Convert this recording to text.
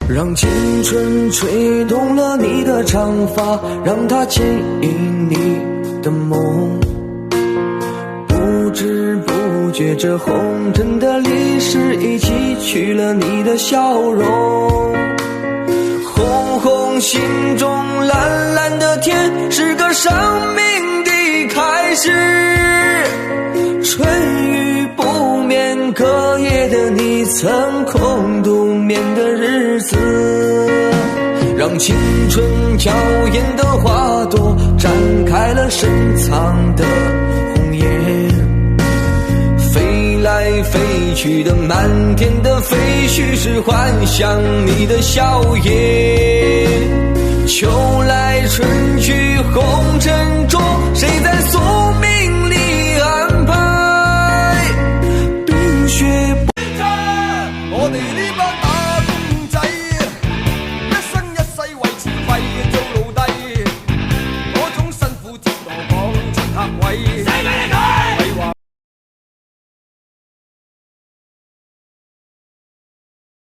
让青春吹动了你的长发，让它牵引你的梦。不知不觉，这红尘的历史已记取了你的笑容。红红心中蓝蓝的天，是个生命的开始。春雨不眠，隔夜的你曾空独眠的日子，让青春娇艳的花朵展开了深藏的红叶。飞来飞去的满天的飞絮，是幻想你的笑颜。秋来春去红尘中，谁在宿命里安排？冰雪我哋呢班打工仔，一生一世為錢費做奴隸，嗰種辛苦折墮講出客位。